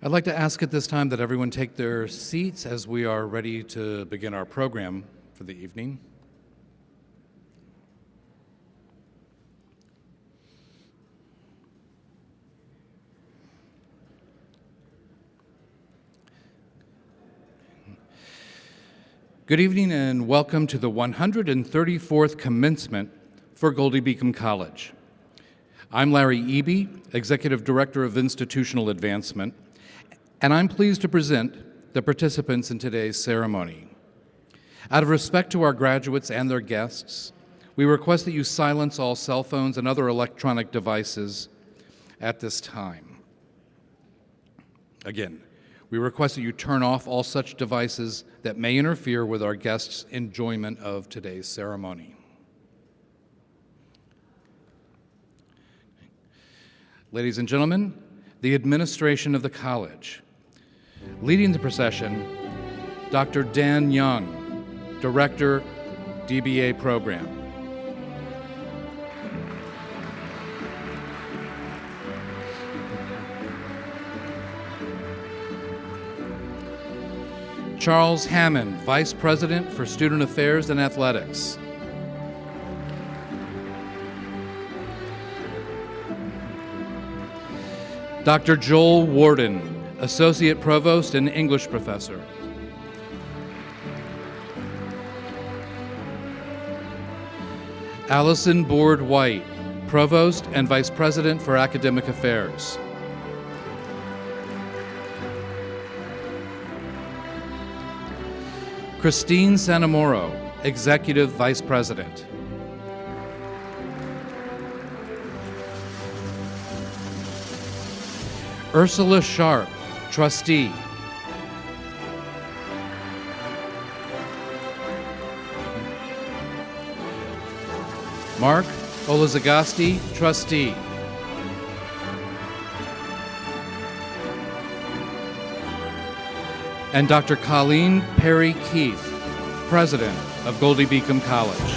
I'd like to ask at this time that everyone take their seats as we are ready to begin our program for the evening. Good evening and welcome to the 134th Commencement for Goldey-Beacom College. I'm Larry Eby, Executive Director of Institutional Advancement, and I'm pleased to present the participants in today's ceremony. Out of respect to our graduates and their guests, we request that you silence all cell phones and other electronic devices at this time. Again, we request that you turn off all such devices that may interfere with our guests' enjoyment of today's ceremony. Ladies and gentlemen, the administration of the college. Leading the procession, Dr. Dan Young, Director, DBA Program. Charles Hammond, Vice President for Student Affairs and Athletics. Dr. Joel Warden, Associate Provost and English Professor. Allison Board White, Provost and Vice President for Academic Affairs. Christine Sanamoro, Executive Vice President. Ursula Sharp, Trustee. Mark Olazagasti, Trustee. And Dr. Colleen Perry Keith, President of Goldey-Beacom College.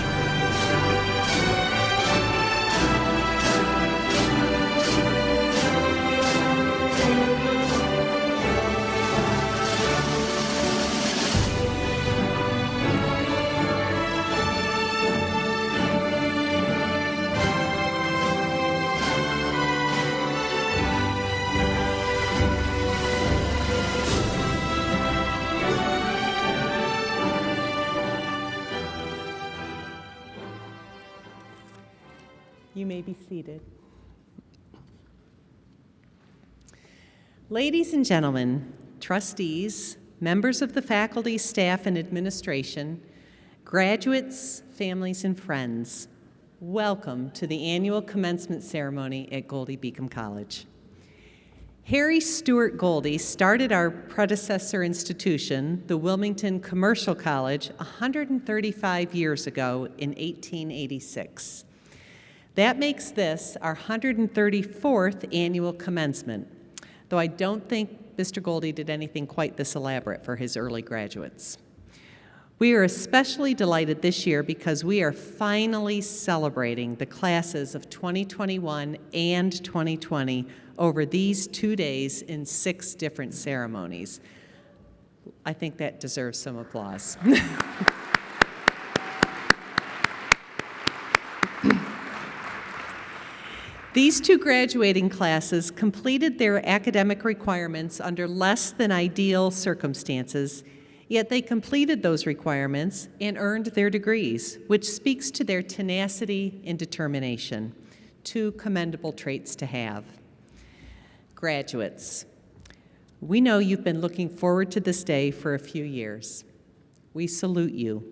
You may be seated. Ladies and gentlemen, trustees, members of the faculty, staff, and administration, graduates, families, and friends, welcome to the annual commencement ceremony at Goldey-Beacom College. Harry Stewart Goldey started our predecessor institution, the Wilmington Commercial College, 135 years ago in 1886. That makes this our 134th annual commencement, though I don't think Mr. Goldey did anything quite this elaborate for his early graduates. We are especially delighted this year because we are finally celebrating the classes of 2021 and 2020 over these 2 days in 6 different ceremonies. I think that deserves some applause. These 2 graduating classes completed their academic requirements under less than ideal circumstances, yet they completed those requirements and earned their degrees, which speaks to their tenacity and determination, 2 commendable traits to have. Graduates, we know you've been looking forward to this day for a few years. We salute you.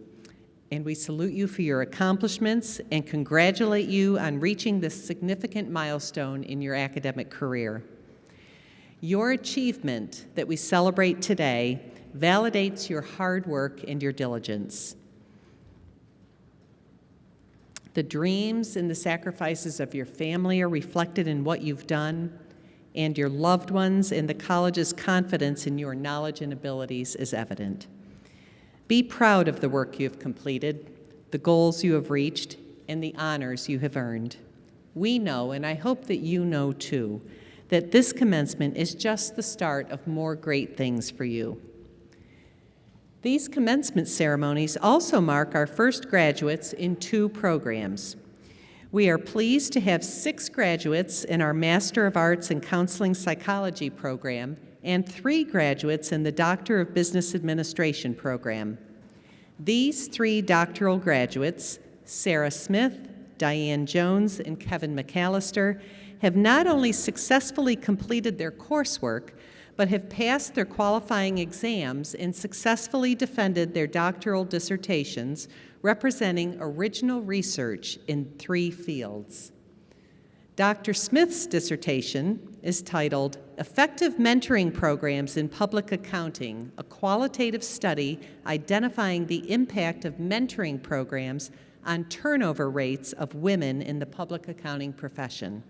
And we salute you for your accomplishments and congratulate you on reaching this significant milestone in your academic career. Your achievement that we celebrate today validates your hard work and your diligence. The dreams and the sacrifices of your family are reflected in what you've done, and your loved ones and the college's confidence in your knowledge and abilities is evident. Be proud of the work you have completed, the goals you have reached, and the honors you have earned. We know, and I hope that you know too, that this commencement is just the start of more great things for you. These commencement ceremonies also mark our first graduates in 2 programs. We are pleased to have 6 graduates in our Master of Arts in Counseling Psychology program and 3 graduates in the Doctor of Business Administration program. These 3 doctoral graduates, Sarah Smith, Diane Jones, and Kevin McAllister, have not only successfully completed their coursework, but have passed their qualifying exams and successfully defended their doctoral dissertations representing original research in 3 fields. Dr. Smith's dissertation is titled Effective Mentoring Programs in Public Accounting, a Qualitative Study Identifying the Impact of Mentoring Programs on Turnover Rates of Women in the Public Accounting Profession.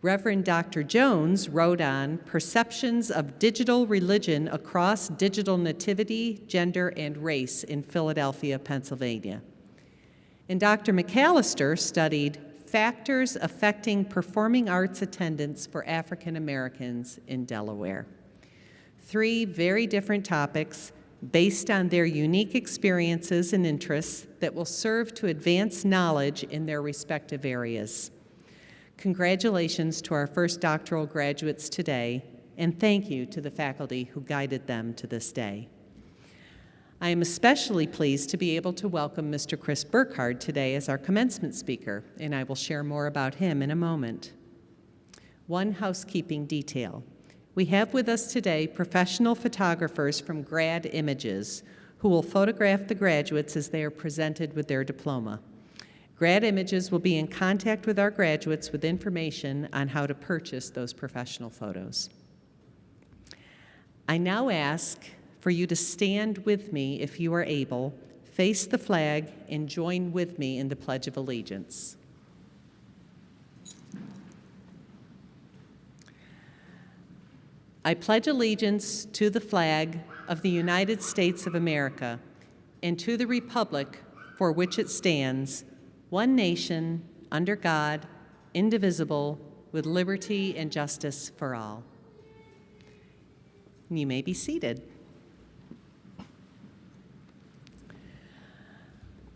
Reverend Dr. Jones wrote on Perceptions of Digital Religion Across Digital Nativity, Gender, and Race in Philadelphia, Pennsylvania. And Dr. McAllister studied Factors Affecting Performing Arts Attendance for African Americans in Delaware. 3 very different topics based on their unique experiences and interests that will serve to advance knowledge in their respective areas. Congratulations to our first doctoral graduates today, and thank you to the faculty who guided them to this day. I am especially pleased to be able to welcome Mr. Chris Burkhardt today as our commencement speaker, and I will share more about him in a moment. One housekeeping detail. We have with us today professional photographers from Grad Images who will photograph the graduates as they are presented with their diploma. Grad Images will be in contact with our graduates with information on how to purchase those professional photos. I now ask for you to stand with me if you are able, face the flag, and join with me in the Pledge of Allegiance. I pledge allegiance to the flag of the United States of America and to the republic for which it stands, one nation, under God, indivisible, with liberty and justice for all. You may be seated.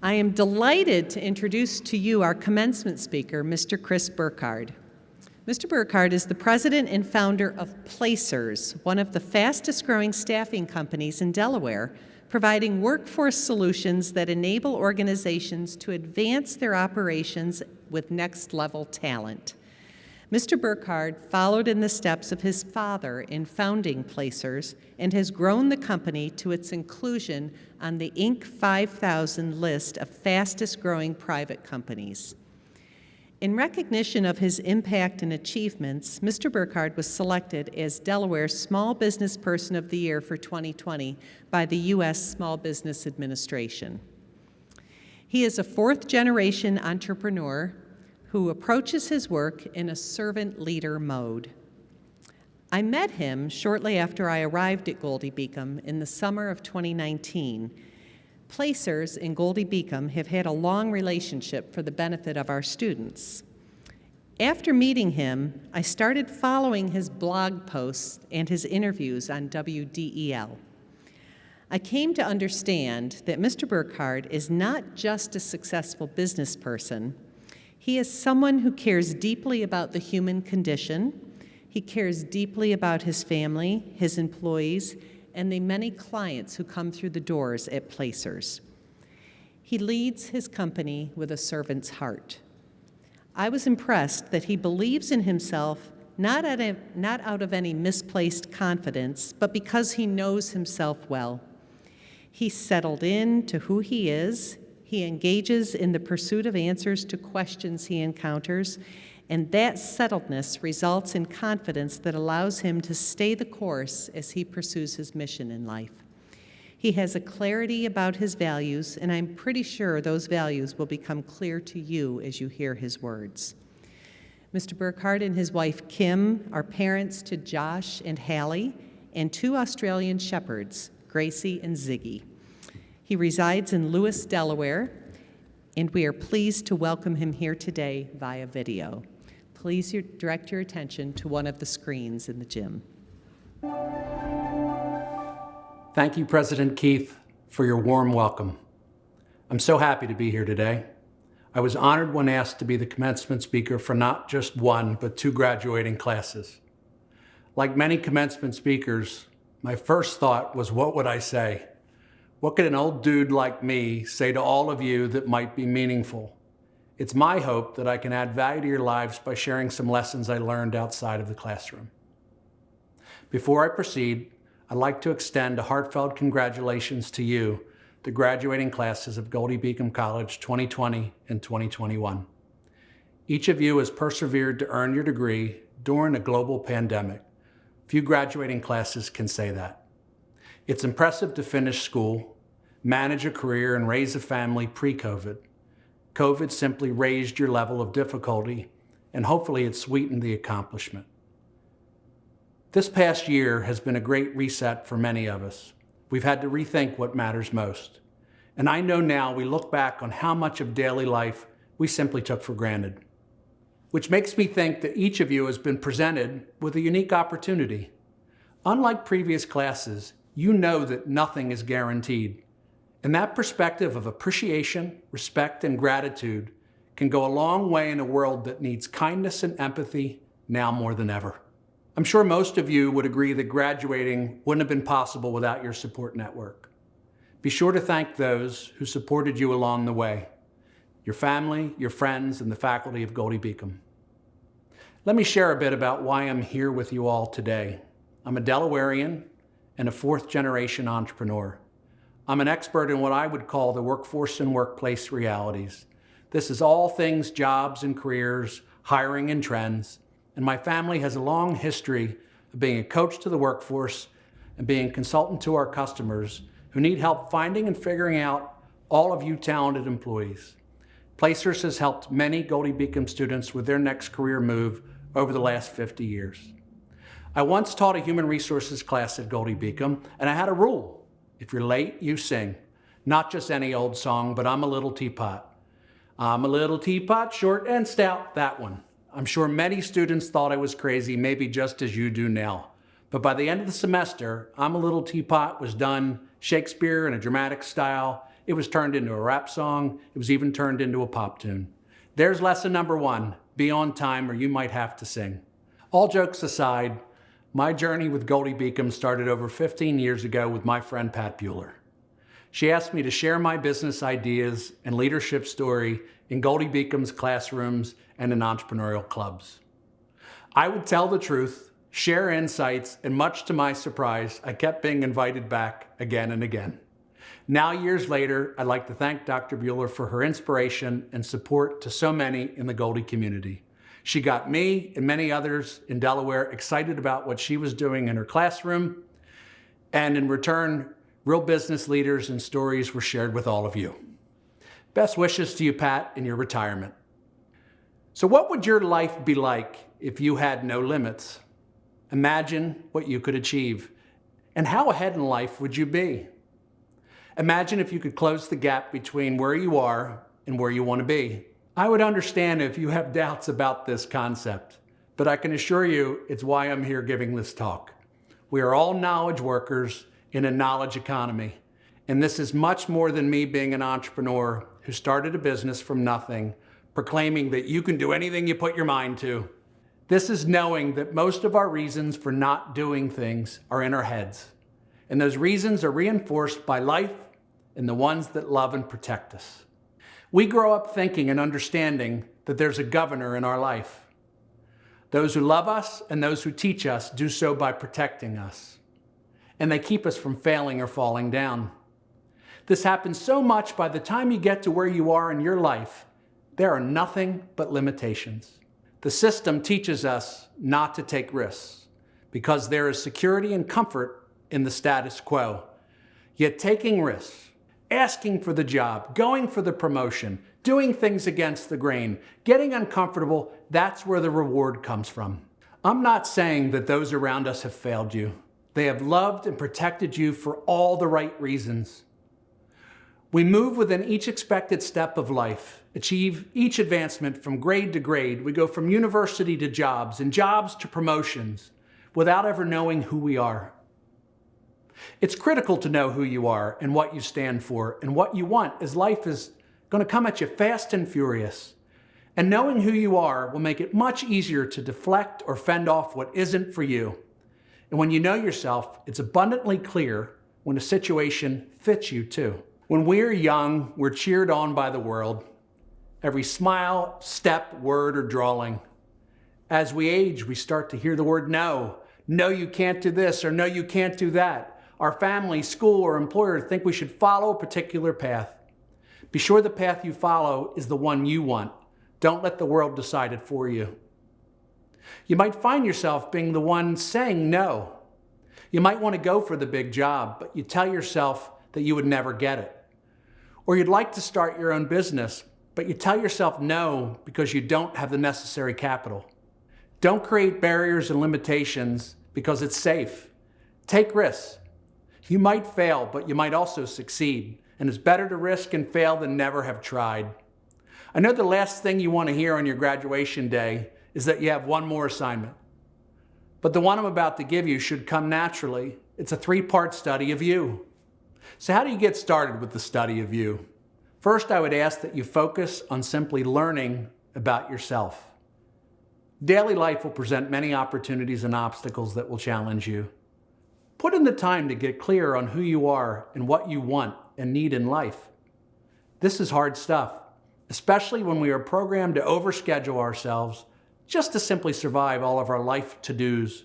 I am delighted to introduce to you our commencement speaker, Mr. Chris Burkhardt. Mr. Burkhardt is the president and founder of Placers, one of the fastest-growing staffing companies in Delaware, providing workforce solutions that enable organizations to advance their operations with next-level talent. Mr. Burkhardt followed in the steps of his father in founding Placers and has grown the company to its inclusion on the Inc. 5000 list of fastest-growing private companies. In recognition of his impact and achievements, Mr. Burkhardt was selected as Delaware's Small Business Person of the Year for 2020 by the U.S. Small Business Administration. He is a fourth-generation entrepreneur who approaches his work in a servant leader mode. I met him shortly after I arrived at Goldey-Beacom in the summer of 2019. Placers in Goldey-Beacom have had a long relationship for the benefit of our students. After meeting him, I started following his blog posts and his interviews on WDEL. I came to understand that Mr. Burkhardt is not just a successful business person. He is someone who cares deeply about the human condition. He cares deeply about his family, his employees, and the many clients who come through the doors at Placers. He leads his company with a servant's heart. I was impressed that he believes in himself not out of any misplaced confidence, but because he knows himself well. He's settled in to who he is. He engages in the pursuit of answers to questions he encounters, and that settledness results in confidence that allows him to stay the course as he pursues his mission in life. He has a clarity about his values, and I'm pretty sure those values will become clear to you as you hear his words. Mr. Burkhardt and his wife Kim are parents to Josh and Hallie and 2 Australian shepherds, Gracie and Ziggy. He resides in Lewis, Delaware, and we are pleased to welcome him here today via video. Please direct your attention to one of the screens in the gym. Thank you, President Keith, for your warm welcome. I'm so happy to be here today. I was honored when asked to be the commencement speaker for not just one, but two graduating classes. Like many commencement speakers, my first thought was, what would I say? What could an old dude like me say to all of you that might be meaningful? It's my hope that I can add value to your lives by sharing some lessons I learned outside of the classroom. Before I proceed, I'd like to extend a heartfelt congratulations to you, the graduating classes of Goldey-Beacom College 2020 and 2021. Each of you has persevered to earn your degree during a global pandemic. Few graduating classes can say that. It's impressive to finish school, manage a career, and raise a family pre-COVID. COVID simply raised your level of difficulty, and hopefully it sweetened the accomplishment. This past year has been a great reset for many of us. We've had to rethink what matters most. And I know now we look back on how much of daily life we simply took for granted. Which makes me think that each of you has been presented with a unique opportunity. Unlike previous classes, you know that nothing is guaranteed. And that perspective of appreciation, respect, and gratitude can go a long way in a world that needs kindness and empathy now more than ever. I'm sure most of you would agree that graduating wouldn't have been possible without your support network. Be sure to thank those who supported you along the way, your family, your friends, and the faculty of Goldey-Beacom. Let me share a bit about why I'm here with you all today. I'm a Delawarean and a fourth-generation entrepreneur. I'm an expert in what I would call the workforce and workplace realities. This is all things jobs and careers, hiring and trends. And my family has a long history of being a coach to the workforce and being a consultant to our customers who need help finding and figuring out all of you talented employees. Placers has helped many Goldey-Beacom students with their next career move over the last 50 years. I once taught a human resources class at Goldey-Beacom, and I had a rule. If you're late, you sing. Not just any old song, but I'm a little teapot. I'm a little teapot, short and stout, that one. I'm sure many students thought I was crazy, maybe just as you do now. But by the end of the semester, I'm a Little Teapot was done Shakespeare in a dramatic style. It was turned into a rap song. It was even turned into a pop tune. There's lesson number one, be on time or you might have to sing. All jokes aside, my journey with Goldey-Beacom started over 15 years ago with my friend Pat Bueller. She asked me to share my business ideas and leadership story in Goldey-Beacom's classrooms and in entrepreneurial clubs. I would tell the truth, share insights, and much to my surprise, I kept being invited back again and again. Now, years later, I'd like to thank Dr. Bueller for her inspiration and support to so many in the Goldey community. She got me and many others in Delaware excited about what she was doing in her classroom, and in return, real business leaders and stories were shared with all of you. Best wishes to you, Pat, in your retirement. So what would your life be like if you had no limits? Imagine what you could achieve. And how ahead in life would you be? Imagine if you could close the gap between where you are and where you want to be. I would understand if you have doubts about this concept, but I can assure you it's why I'm here giving this talk. We are all knowledge workers in a knowledge economy. And this is much more than me being an entrepreneur who started a business from nothing, proclaiming that you can do anything you put your mind to. This is knowing that most of our reasons for not doing things are in our heads. And those reasons are reinforced by life and the ones that love and protect us. We grow up thinking and understanding that there's a governor in our life. Those who love us and those who teach us do so by protecting us. And they keep us from failing or falling down. This happens so much by the time you get to where you are in your life, there are nothing but limitations. The system teaches us not to take risks because there is security and comfort in the status quo. Yet taking risks, asking for the job, going for the promotion, doing things against the grain, getting uncomfortable, that's where the reward comes from. I'm not saying that those around us have failed you. They have loved and protected you for all the right reasons. We move within each expected step of life, achieve each advancement from grade to grade. We go from university to jobs and jobs to promotions without ever knowing who we are. It's critical to know who you are and what you stand for and what you want, as life is going to come at you fast and furious. And knowing who you are will make it much easier to deflect or fend off what isn't for you. And when you know yourself, it's abundantly clear when a situation fits you too. When we're young, we're cheered on by the world. Every smile, step, word, or drawing. As we age, we start to hear the word no. No, you can't do this, or no, you can't do that. Our family, school, or employer think we should follow a particular path. Be sure the path you follow is the one you want. Don't let the world decide it for you. You might find yourself being the one saying no. You might want to go for the big job, but you tell yourself that you would never get it. Or you'd like to start your own business, but you tell yourself no because you don't have the necessary capital. Don't create barriers and limitations because it's safe. Take risks. You might fail, but you might also succeed, and it's better to risk and fail than never have tried. I know the last thing you want to hear on your graduation day is that you have one more assignment. But the one I'm about to give you should come naturally. It's a 3-part study of you. So how do you get started with the study of you? First, I would ask that you focus on simply learning about yourself. Daily life will present many opportunities and obstacles that will challenge you. Put in the time to get clear on who you are and what you want and need in life. This is hard stuff, especially when we are programmed to overschedule ourselves just to simply survive all of our life to-dos.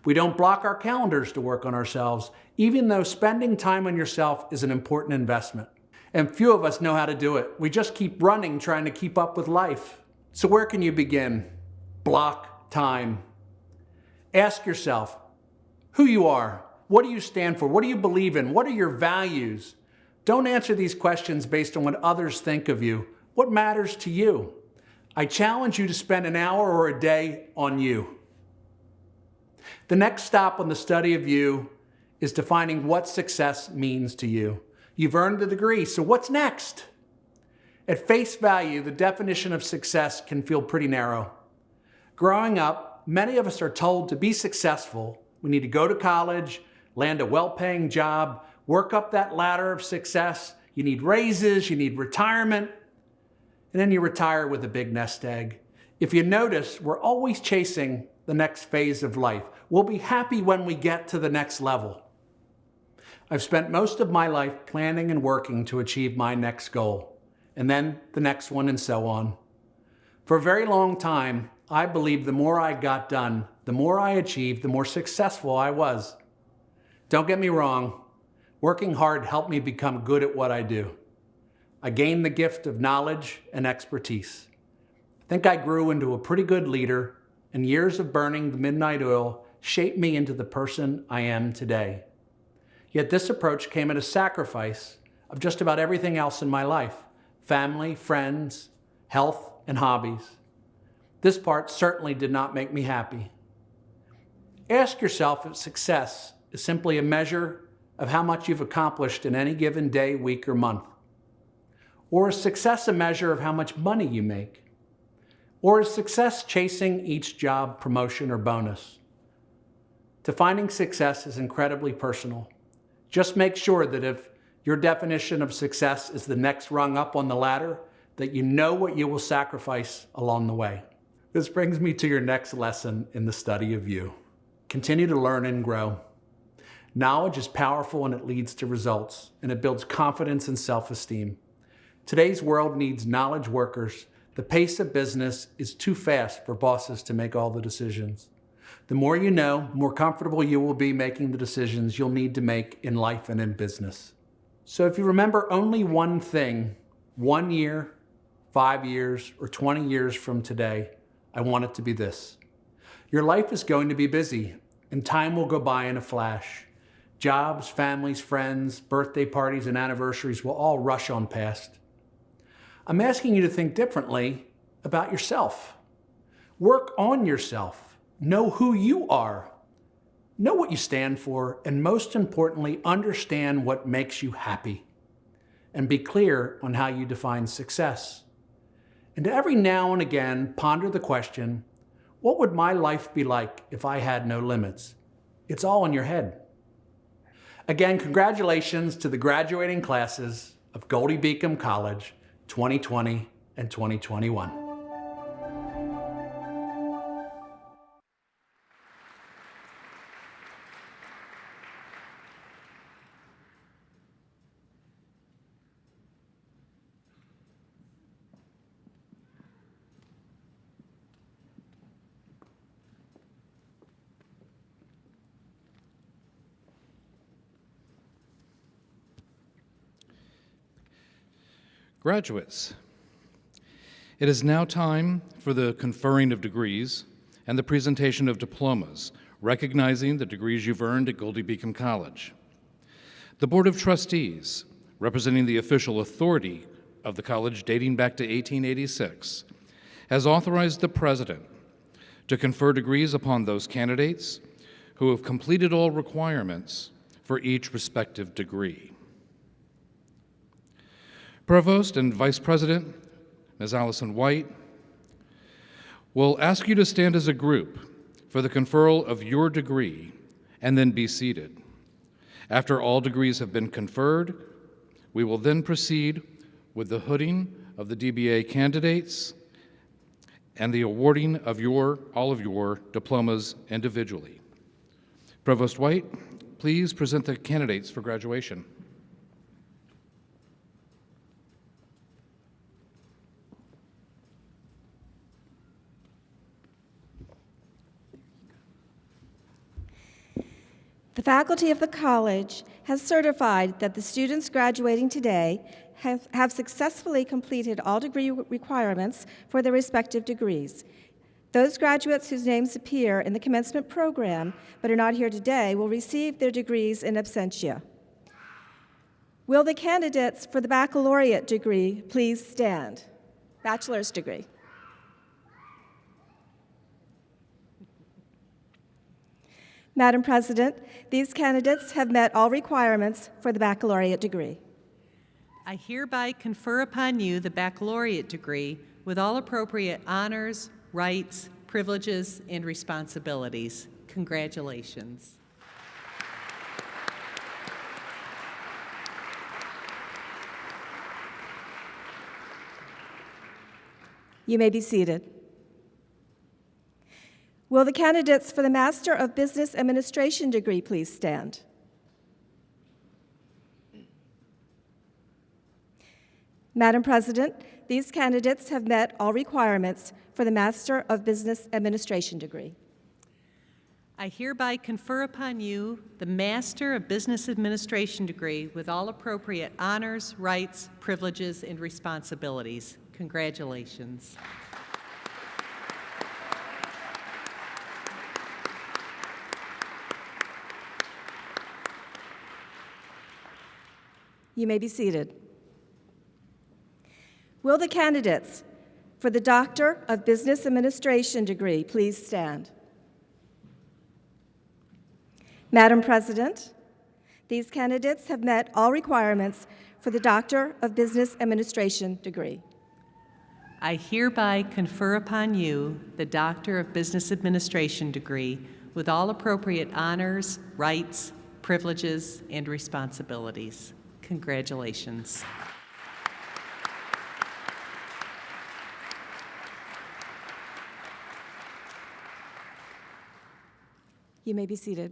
We don't block our calendars to work on ourselves, even though spending time on yourself is an important investment. And few of us know how to do it. We just keep running, trying to keep up with life. So where can you begin? Block time. Ask yourself who you are. What do you stand for? What do you believe in? What are your values? Don't answer these questions based on what others think of you. What matters to you? I challenge you to spend an hour or a day on you. The next stop on the study of you is defining what success means to you. You've earned the degree, so what's next? At face value, the definition of success can feel pretty narrow. Growing up, many of us are told to be successful, we need to go to college, land a well-paying job, work up that ladder of success. You need raises, you need retirement, and then you retire with a big nest egg. If you notice, we're always chasing the next phase of life. We'll be happy when we get to the next level. I've spent most of my life planning and working to achieve my next goal, and then the next one, and so on. For a very long time, I believed the more I got done, the more I achieved, the more successful I was. Don't get me wrong, working hard helped me become good at what I do. I gained the gift of knowledge and expertise. I think I grew into a pretty good leader, and years of burning the midnight oil shaped me into the person I am today. Yet this approach came at a sacrifice of just about everything else in my life: family, friends, health, and hobbies. This part certainly did not make me happy. Ask yourself if success is simply a measure of how much you've accomplished in any given day, week, or month. Or is success a measure of how much money you make? Or is success chasing each job, promotion, or bonus? Defining success is incredibly personal. Just make sure that if your definition of success is the next rung up on the ladder, that you know what you will sacrifice along the way. This brings me to your next lesson in the study of you. Continue to learn and grow. Knowledge is powerful and it leads to results, and it builds confidence and self-esteem. Today's world needs knowledge workers. The pace of business is too fast for bosses to make all the decisions. The more you know, the more comfortable you will be making the decisions you'll need to make in life and in business. So if you remember only one thing, 1 year, 5 years, or 20 years from today, I want it to be this. Your life is going to be busy, and time will go by in a flash. Jobs, families, friends, birthday parties, and anniversaries will all rush on past. I'm asking you to think differently about yourself. Work on yourself. Know who you are. Know what you stand for, and most importantly, understand what makes you happy. and be clear on how you define success. And every now and again, ponder the question, what would my life be like if I had no limits? It's all in your head. Again, congratulations to the graduating classes of Goldey-Beacom College 2020 and 2021. Graduates, it is now time for the conferring of degrees and the presentation of diplomas, recognizing the degrees you've earned at Goldey-Beacom College. The Board of Trustees, representing the official authority of the college dating back to 1886, has authorized the President to confer degrees upon those candidates who have completed all requirements for each respective degree. Provost and Vice President, Ms. Allison White, will ask you to stand as a group for the conferral of your degree and then be seated. After all degrees have been conferred, we will then proceed with the hooding of the DBA candidates and the awarding of all of your diplomas individually. Provost White, please present the candidates for graduation. The faculty of the college has certified that the students graduating today have successfully completed all degree requirements for their respective degrees. Those graduates whose names appear in the commencement program but are not here today will receive their degrees in absentia. Will the candidates for the baccalaureate degree please stand? Bachelor's degree. Madam President, these candidates have met all requirements for the baccalaureate degree. I hereby confer upon you the baccalaureate degree with all appropriate honors, rights, privileges, and responsibilities. Congratulations. You may be seated. Will the candidates for the Master of Business Administration degree please stand? Madam President, these candidates have met all requirements for the Master of Business Administration degree. I hereby confer upon you the Master of Business Administration degree with all appropriate honors, rights, privileges, and responsibilities. Congratulations. You may be seated. Will the candidates for the Doctor of Business Administration degree please stand? Madam President, these candidates have met all requirements for the Doctor of Business Administration degree. I hereby confer upon you the Doctor of Business Administration degree with all appropriate honors, rights, privileges, and responsibilities. Congratulations. You may be seated.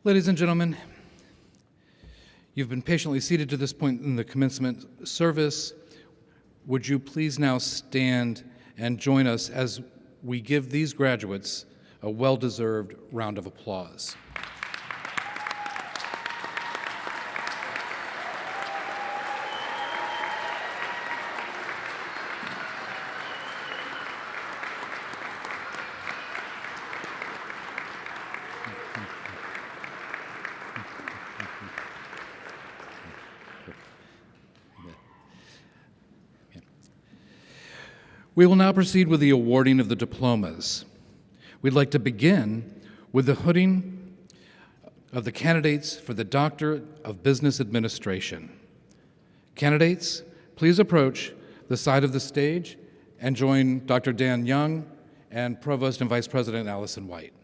Ladies and gentlemen, you've been patiently seated to this point in the commencement service. Would you please now stand and join us as we give these graduates a well-deserved round of applause. We will now proceed with the awarding of the diplomas. We'd like to begin with the hooding of the candidates for the Doctor of Business Administration. Candidates, please approach the side of the stage and join Dr. Dan Young and Provost and Vice President Allison White.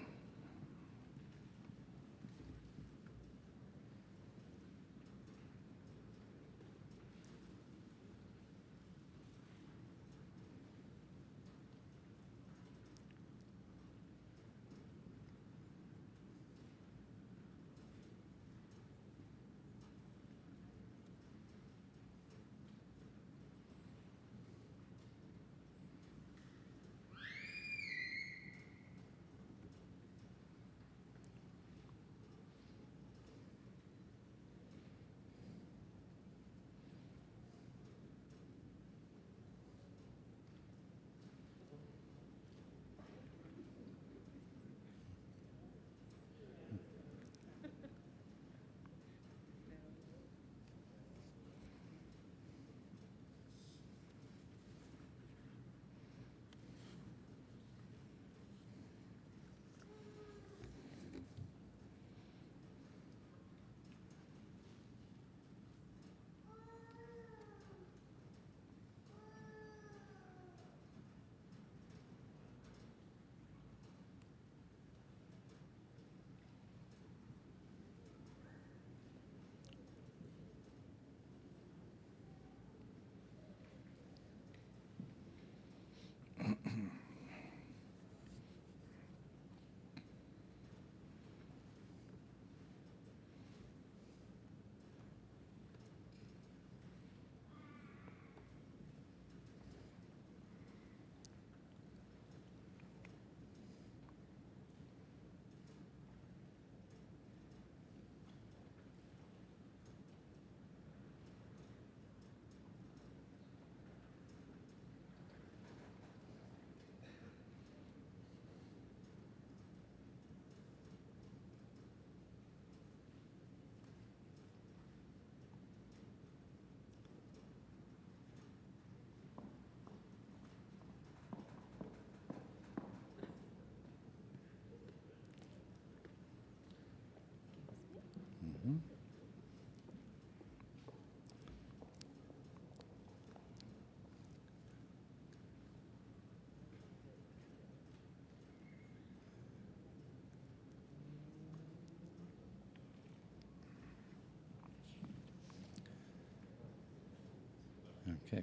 Okay.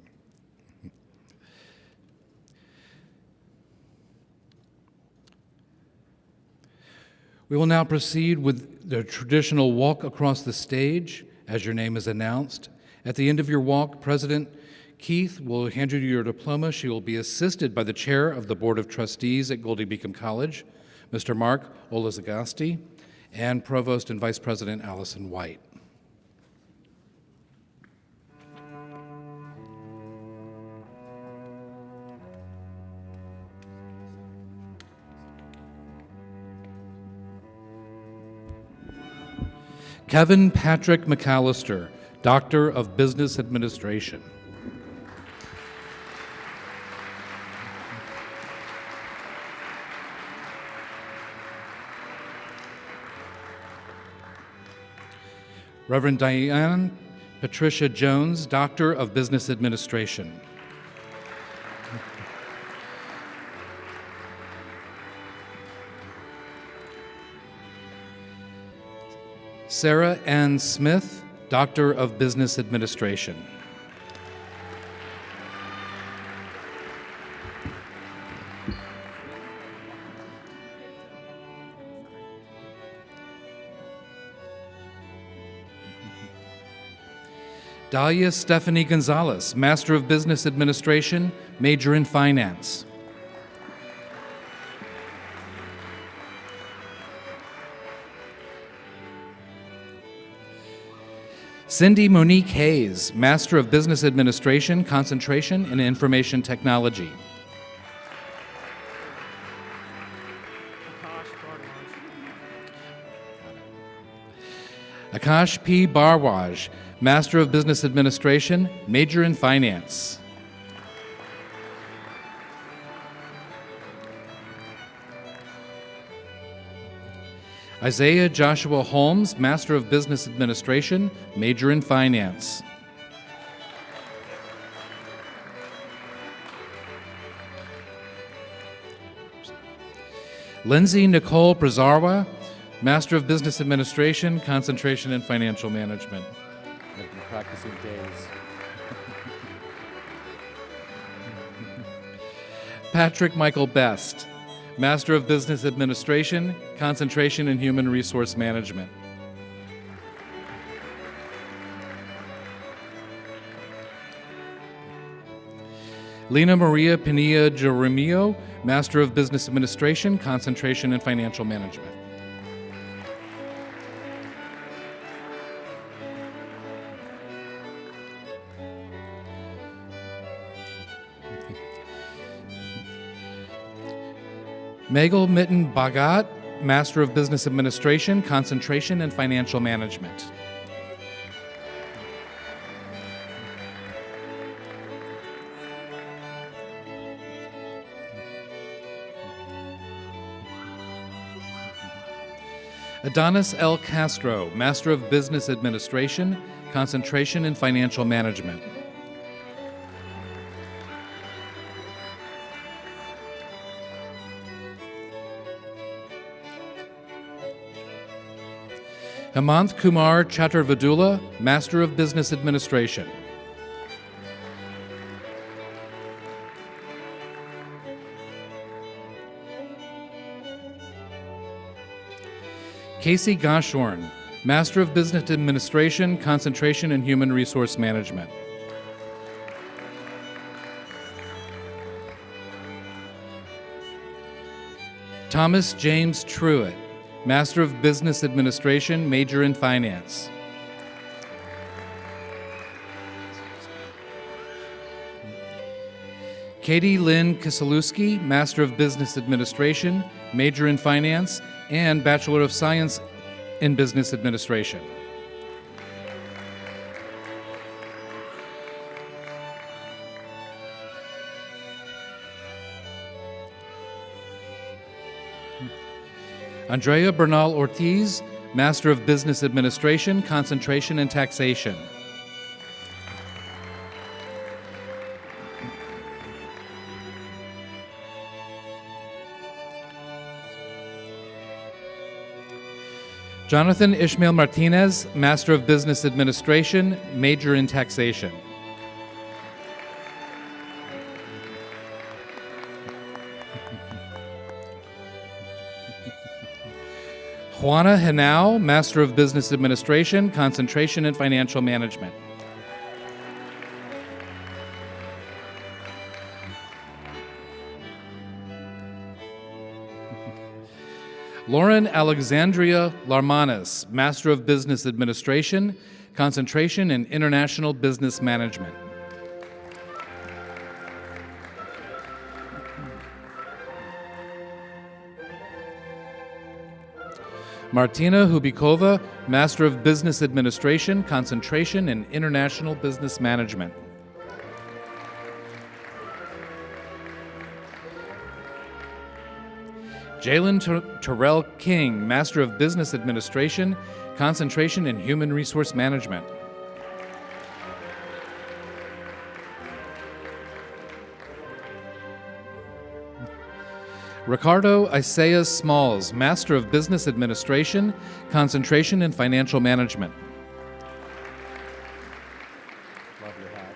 We will now proceed with the traditional walk across the stage as your name is announced. At the end of your walk, President Keith will hand you your diploma. She will be assisted by the chair of the Board of Trustees at Goldey-Beacom College, Mr. Mark Olazagasti, and Provost and Vice President Allison White. Kevin Patrick McAllister, Doctor of Business Administration. Reverend Diane Patricia Jones, Doctor of Business Administration. Sarah Ann Smith, Doctor of Business Administration. Dahlia Stephanie Gonzalez, Master of Business Administration, major in Finance. Cindy Monique Hayes, Master of Business Administration, concentration in Information Technology. Akash P. Barwaj, Master of Business Administration, major in Finance. Isaiah Joshua Holmes, Master of Business Administration, major in Finance. Lindsay Nicole Brazarwa, Master of Business Administration, concentration in Financial Management. I've been practicing days. Patrick Michael Best, Master of Business Administration, concentration in Human Resource Management. Lena Maria Pinilla Jaramillo, Master of Business Administration, concentration in Financial Management. Megal Mitten Bhagat, Master of Business Administration, concentration in Financial Management. Adonis L. Castro, Master of Business Administration, concentration in Financial Management. Hemanth Kumar Chattervadula, Master of Business Administration. Casey Goshorn, Master of Business Administration, concentration in Human Resource Management. Thomas James Truitt, Master of Business Administration, major in Finance. Katie Lynn Kiselewski, Master of Business Administration, major in Finance, and Bachelor of Science in Business Administration. Andrea Bernal Ortiz, Master of Business Administration, concentration in Taxation. Jonathan Ishmael Martinez, Master of Business Administration, major in Taxation. Juana Henao, Master of Business Administration, concentration in Financial Management. Lauren Alexandria Larmanis, Master of Business Administration, concentration in International Business Management. Martina Hubikova, Master of Business Administration, concentration in International Business Management. Jalen Terrell King, Master of Business Administration, concentration in Human Resource Management. Ricardo Isaias Smalls, Master of Business Administration, concentration in Financial Management. Love your hat.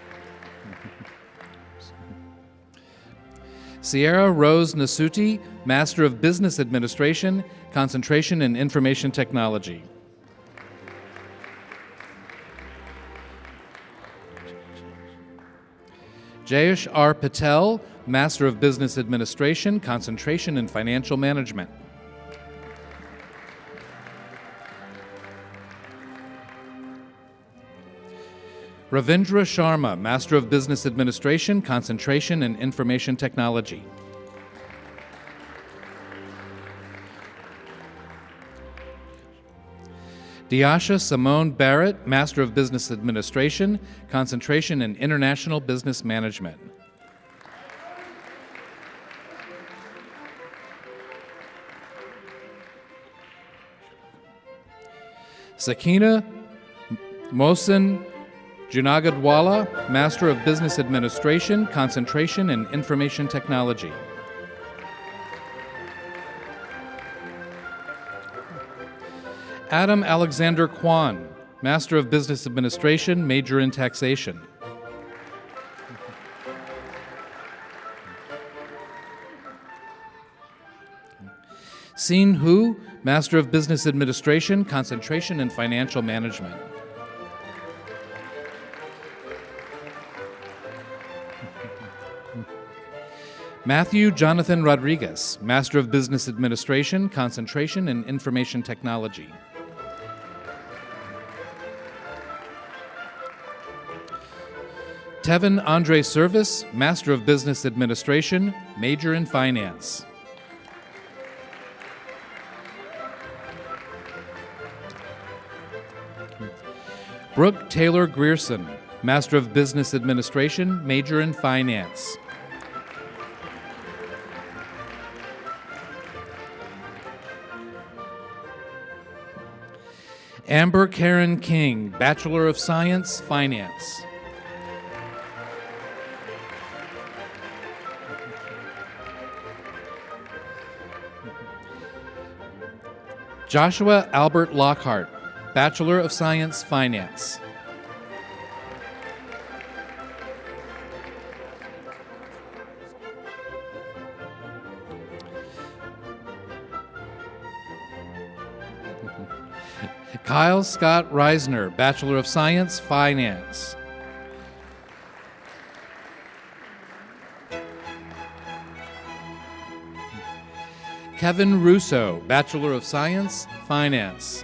Sierra Rose Nasuti, Master of Business Administration, concentration in Information Technology. Jayesh R. Patel, Master of Business Administration, concentration in Financial Management. Ravindra Sharma, Master of Business Administration, concentration in Information Technology. Diasha Simone Barrett, Master of Business Administration, concentration in International Business Management. Sakina Mohsen Junagadwala, Master of Business Administration, Concentration in Information Technology. Adam Alexander Kwan, Master of Business Administration, Major in Taxation. Sin Hu, Master of Business Administration, Concentration in Financial Management. Matthew Jonathan Rodriguez, Master of Business Administration, Concentration in Information Technology. Tevin Andre Service, Master of Business Administration, Major in Finance. Brooke Taylor Grierson, Master of Business Administration, Major in Finance. Amber Karen King, Bachelor of Science, Finance. Joshua Albert Lockhart, Bachelor of Science, Finance. Kyle Scott Reisner, Bachelor of Science, Finance. Kevin Russo, Bachelor of Science, Finance.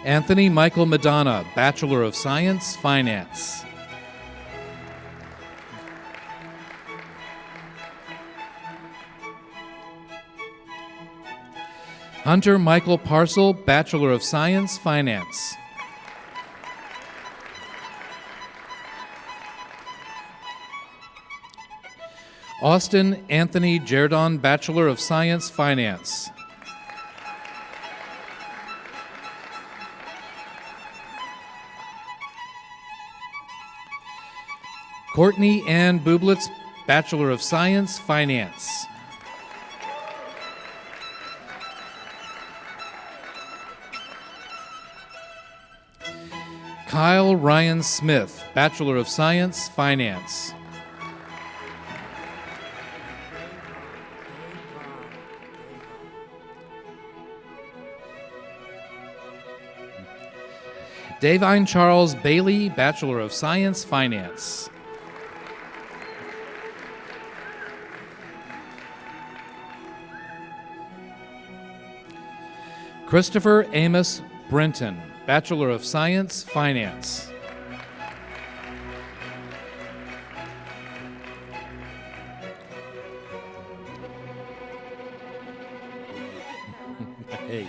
Anthony Michael Madonna, Bachelor of Science, Finance. Hunter Michael Parcel, Bachelor of Science, Finance. Austin Anthony Jerdon, Bachelor of Science, Finance. Courtney Ann Bublitz, Bachelor of Science, Finance. Kyle Ryan Smith, Bachelor of Science, Finance. Davine Charles Bailey, Bachelor of Science, Finance. Christopher Amos Brenton, Bachelor of Science, Finance. Hey.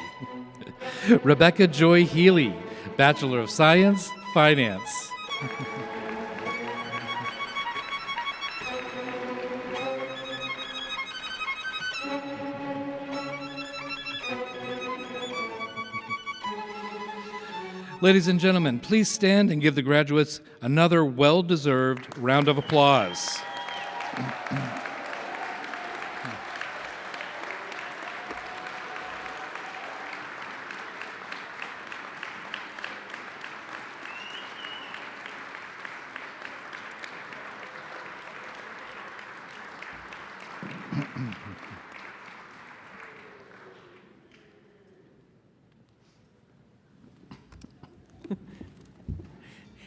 Rebecca Joy Healy, Bachelor of Science, Finance. Ladies and gentlemen, please stand and give the graduates another well-deserved round of applause.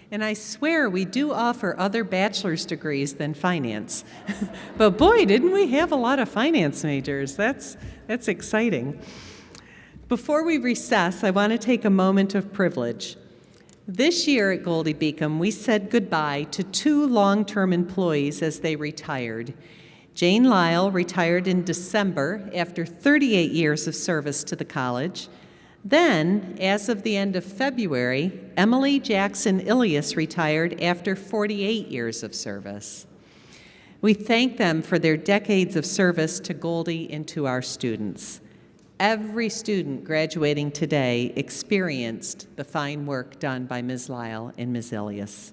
And I swear we do offer other bachelor's degrees than finance. But boy, didn't we have a lot of finance majors. That's exciting. Before we recess, I want to take a moment of privilege. This year at Goldey-Beacom, we said goodbye to 2 long-term employees as they retired. Jane Lyle retired in December after 38 years of service to the college. Then, as of the end of February, Emily Jackson Ilias retired after 48 years of service. We thank them for their decades of service to Goldey and to our students. Every student graduating today experienced the fine work done by Ms. Lyle and Ms. Ilias.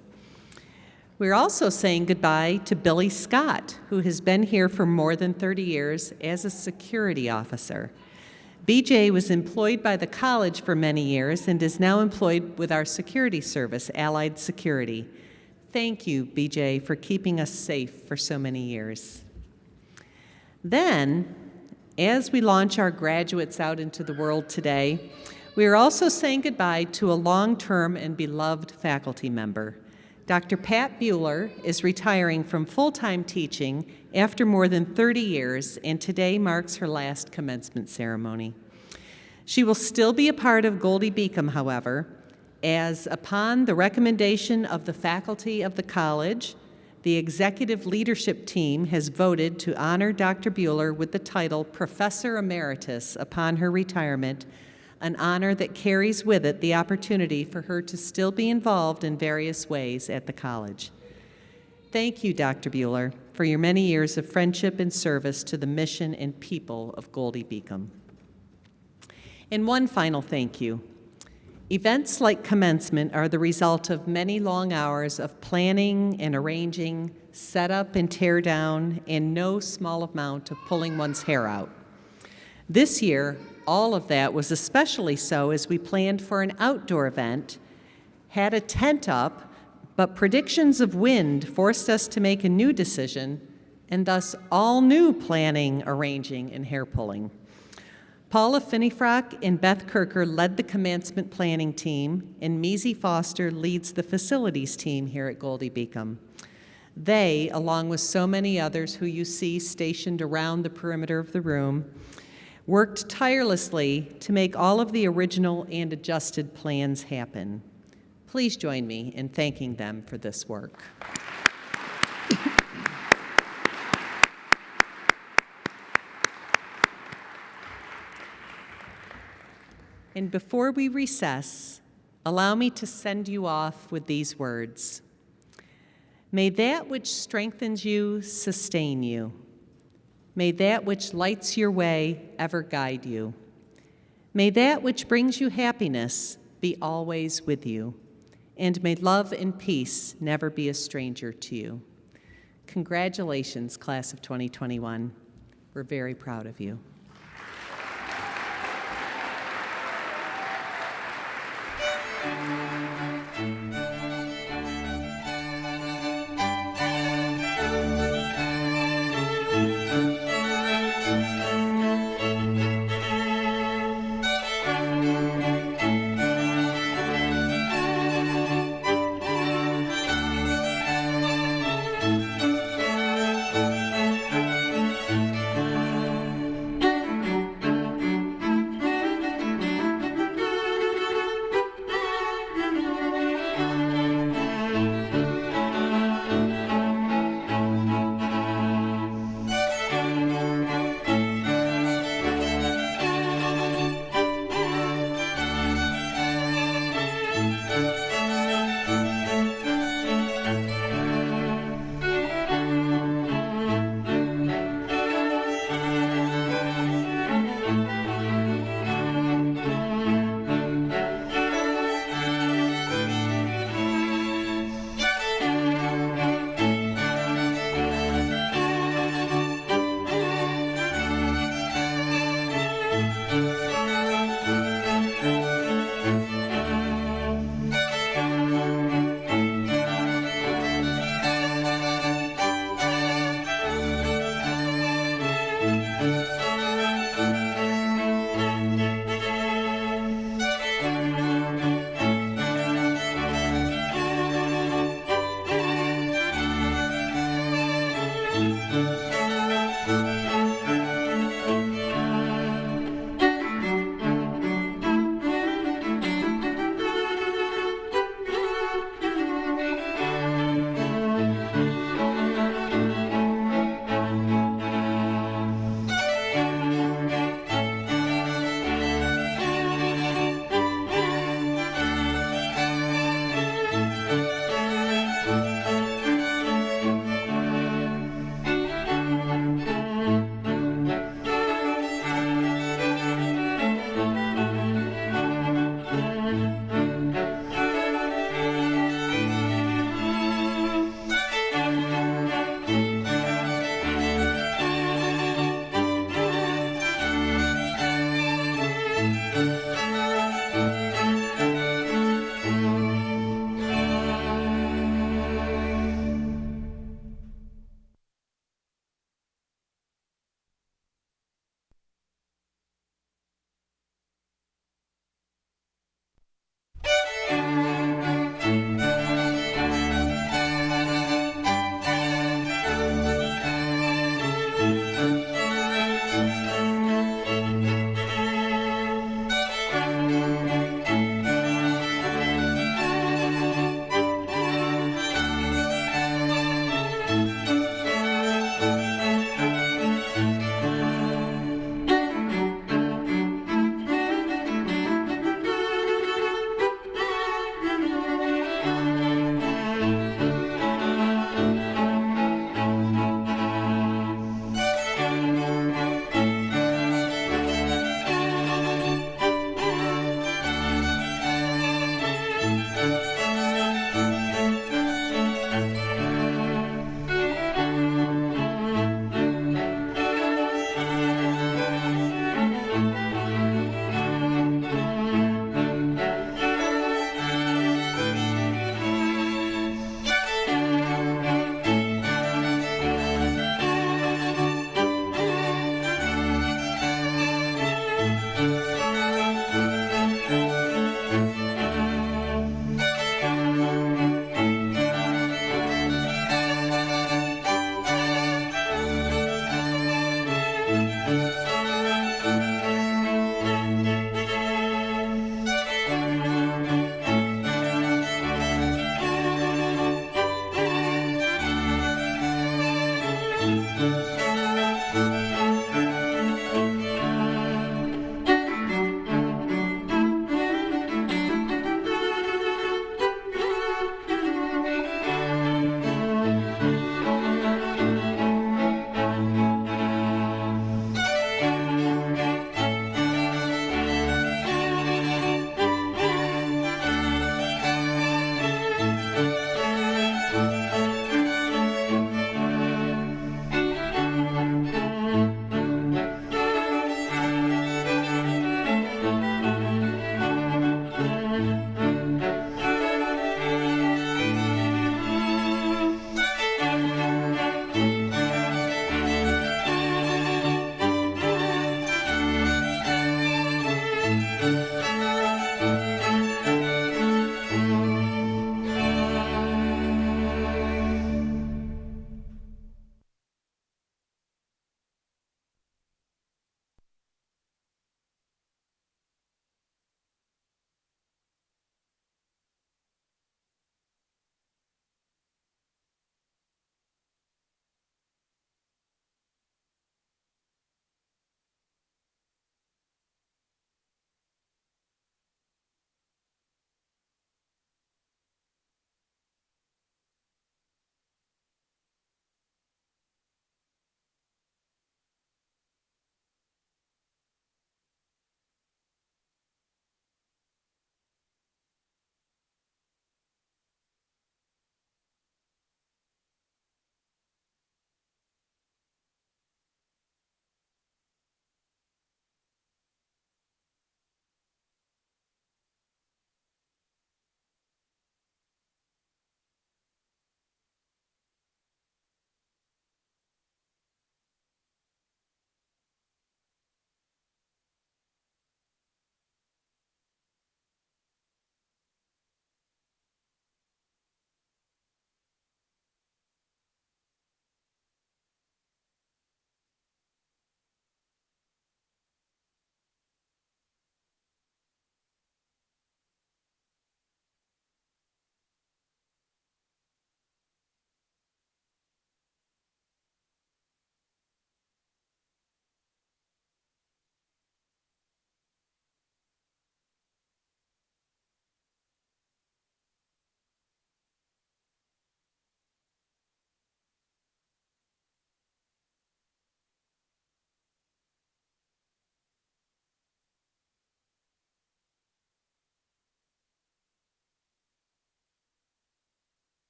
We're also saying goodbye to Billy Scott, who has been here for more than 30 years as a security officer. BJ was employed by the college for many years and is now employed with our security service, Allied Security. Thank you, BJ, for keeping us safe for so many years. Then, as we launch our graduates out into the world today, we are also saying goodbye to a long-term and beloved faculty member. Dr. Pat Bueller is retiring from full-time teaching after more than 30 years, and today marks her last commencement ceremony. She will still be a part of Goldey-Beacom, however, as upon the recommendation of the faculty of the college, the executive leadership team has voted to honor Dr. Bueller with the title Professor Emeritus upon her retirement, an honor that carries with it the opportunity for her to still be involved in various ways at the college. Thank you, Dr. Bueller, for your many years of friendship and service to the mission and people of Goldey-Beacom. And one final thank you. Events like commencement are the result of many long hours of planning and arranging, set up and tear down, and no small amount of pulling one's hair out. This year, all of that was especially so as we planned for an outdoor event, had a tent up, but predictions of wind forced us to make a new decision, and thus all new planning, arranging, and hair pulling. Paula Finneyfrock and Beth Kirker led the commencement planning team, and Measy Foster leads the facilities team here at Goldey-Beacom. They, along with so many others who you see stationed around the perimeter of the room, worked tirelessly to make all of the original and adjusted plans happen. Please join me in thanking them for this work. And before we recess, allow me to send you off with these words. May that which strengthens you sustain you. May that which lights your way ever guide you. May that which brings you happiness be always with you. And may love and peace never be a stranger to you. Congratulations, class of 2021. We're very proud of you.